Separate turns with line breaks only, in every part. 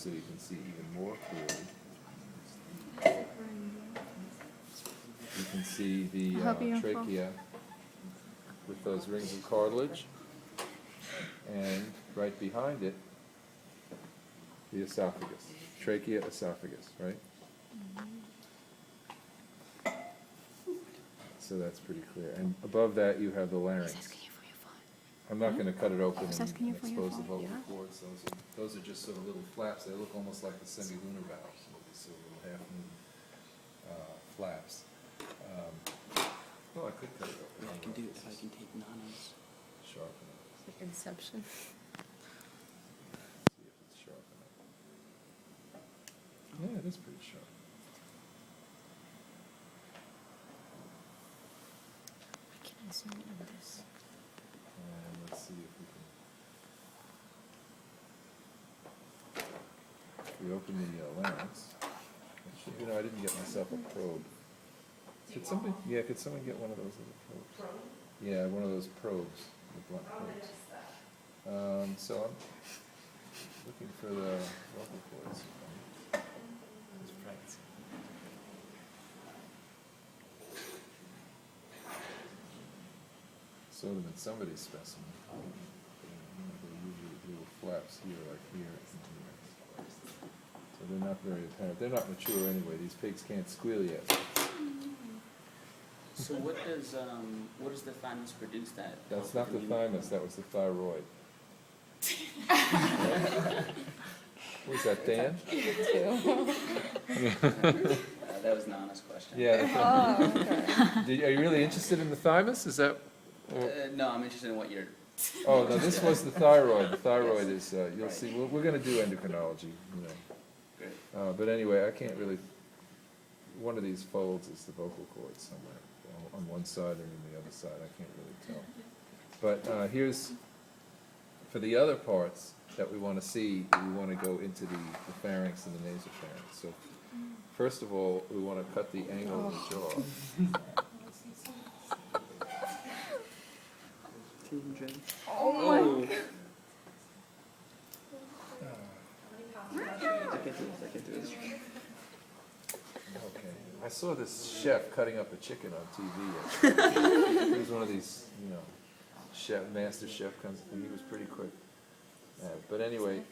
so you can see even more clearly. You can see the trachea with those rings of cartilage, and right behind it, the esophagus. Trachea, esophagus, right? So that's pretty clear. And above that, you have the larynx. I'm not going to cut it open and expose the vocal cords. Those are just sort of little flaps. They look almost like the semilunar valves, these sort of little half-moon flaps. Well, I could cut it open.
I can do it if I can take Nana's.
Sharpen it.
It's like Inception.
See if it's sharp enough. Yeah, it is pretty sharp.
Can I zoom in on this?
And let's see if we open the larynx. Actually, I didn't get myself a probe. Could someone get one of those little probes? Yeah, one of those probes, the blunt probes. So I'm looking for the vocal cords. Just practicing. Saw them in somebody's specimen. They're usually little flaps here, like here and here. So they're not very apparent. They're not mature anyway. These pigs can't squeal yet.
So what does the thymus produce that?
That's not the thymus, that was the thyroid. What was that, Dan?
That was Nana's question.
Yeah.
Oh, okay.
Are you really interested in the thymus? Is that?
No, I'm interested in what you're...
Oh, no, this was the thyroid. The thyroid
Yes.
is, you'll
Right.
see, we're going to do endocrinology,
Great.
But anyway, I can't really, one of these folds is the vocal cord somewhere, on one side and on the other side, I can't really tell. But here's, for the other parts that we want to see, we want to go into the pharynx and the nasopharynx. So first of all, we want to cut the angle of the jaw.
Oh my.
I can do this.
Okay. I saw this chef cutting up a chicken on TV. He was one of these, master chef comes, and he was pretty quick. But anyway,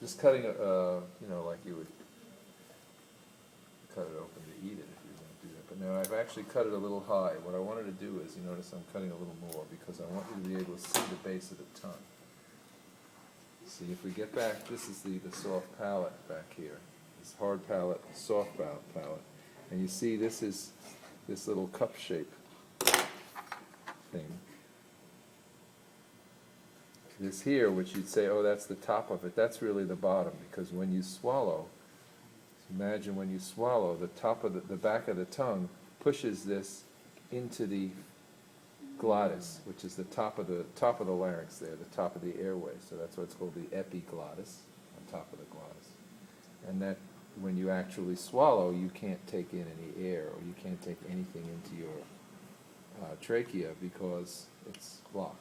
just cutting, like you would cut it open to eat it if you were going to do that. But now I've actually cut it a little high. What I wanted to do is, you notice I'm cutting a little more because I want you to be able to see the base of the tongue. See, if we get back, this is the soft palate back here. This hard palate, soft palate. And you see this is this little cup shape thing. This here, which you'd say, oh, that's the top of it, that's really the bottom, because when you swallow, imagine when you swallow, the top of the back of the tongue pushes this into the glottis, which is the top of the larynx there, the top of the airway. So that's what's called the epiglottis, on top of the glottis. And that when you actually swallow, you can't take in any air, or you can't take anything into your trachea because it's blocked.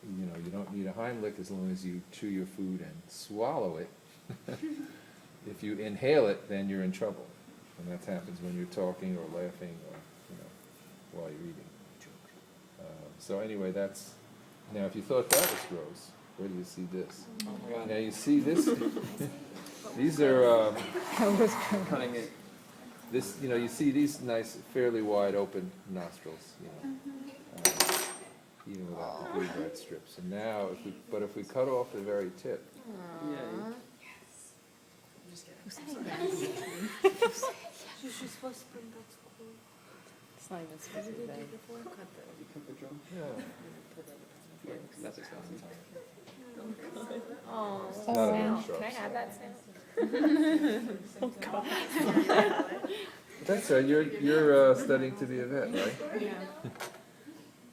You don't need a Heimlich as long as you chew your food and swallow it. If you inhale it, then you're in trouble. And that happens when you're talking or laughing or, while you're eating. So anyway, now if you thought that was gross, where do you see this?
Oh my God.
Now you see this, these are,
Cutting it.
this, you see these nice, fairly wide open nostrils, even without the blue red strips. And now, if we cut off the very tip,
Yeah.
Who's saying that?
She's supposed to bring that to school.
It's not even supposed to be bad.
You cut the jaw.
yeah.
Yeah, 'cause that's exhausting.
Oh,
Not a very sharp
can I have that sound?
That's right, you're studying to be a vet, right?
Yeah.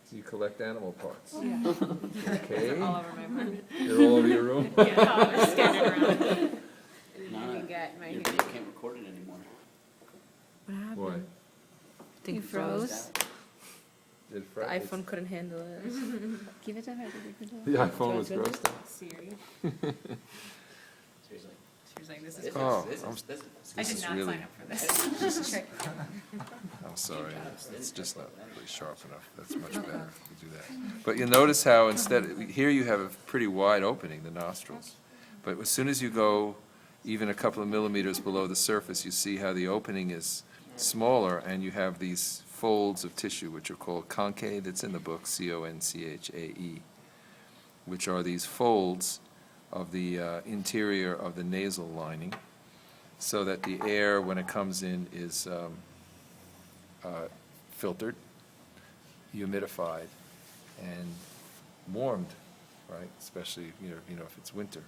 So you collect animal parts.
Yeah.
Okay,
All over my room.
they're all over your room?
Yeah, they're scattered around.
Nana,
You get my
you
hand.
can't record it anymore.
What happened?
Why?
You froze.
It
The iPhone couldn't handle it. Give it to her.
The iPhone was grossed out.
Siri.
Seriously.
saying this
This
is.
Oh,
this
I'm-
is, this is.
I
this
did
is
not
really-
sign up for this.
I'm sorry, it's just not really sharp enough. That's much better if you do that. But you'll notice how instead, here you have a pretty wide opening, the nostrils. But as soon as you go even a couple of millimeters below the surface, you see how the opening is smaller, and you have these folds of tissue, which are called conchae, that's in the book, C-O-N-C-H-A-E, which are these folds of the interior of the nasal lining, so that the air, when it comes in, is filtered, humidified, and warmed, right? Especially, if it's winter.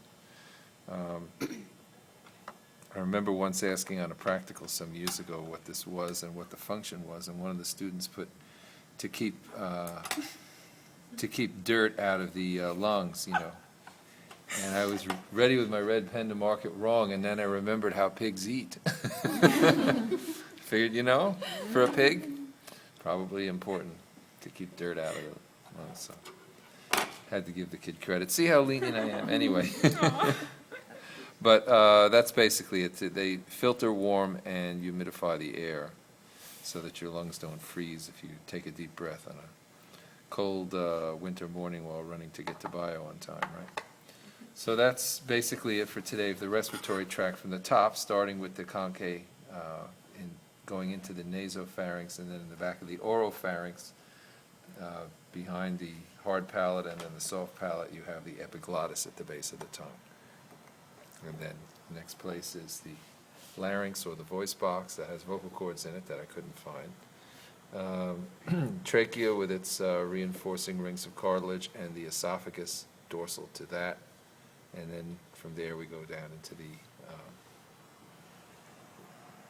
I remember once asking on a practical some years ago what this was and what the function was, and one of the students put to keep dirt out of the lungs, And I was ready with my red pen to mark it wrong, and then I remembered how pigs eat. Figured, for a pig, probably important to keep dirt out of the lungs. So had to give the kid credit. See how lenient I am, anyway. But that's basically it. They filter, warm, and humidify the air so that your lungs don't freeze if you take a deep breath on a cold winter morning while running to get to bio on time, right? So that's basically it for today. The respiratory tract from the top, starting with the conchae, going into the nasopharynx, and then in the back of the oropharynx, behind the hard palate and then the soft palate, you have the epiglottis at the base of the tongue. And then the next place is the larynx, or the voice box, that has vocal cords in it that I couldn't find. Trachea with its reinforcing rings of cartilage, and the esophagus dorsal to that. And then from there we go down into the,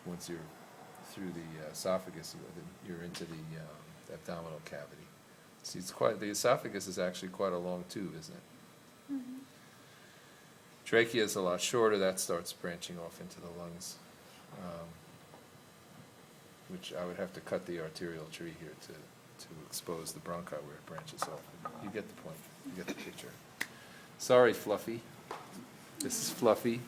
once you're through the esophagus, you're into the abdominal cavity. See, the esophagus is actually quite a long tube, isn't it?
Mm-hmm.
Trachea is a lot shorter. That starts branching off into the lungs, which I would have to cut the arterial tree here to expose the bronchi where it branches off. You get the point. You get the picture. Sorry, Fluffy. This is Fluffy.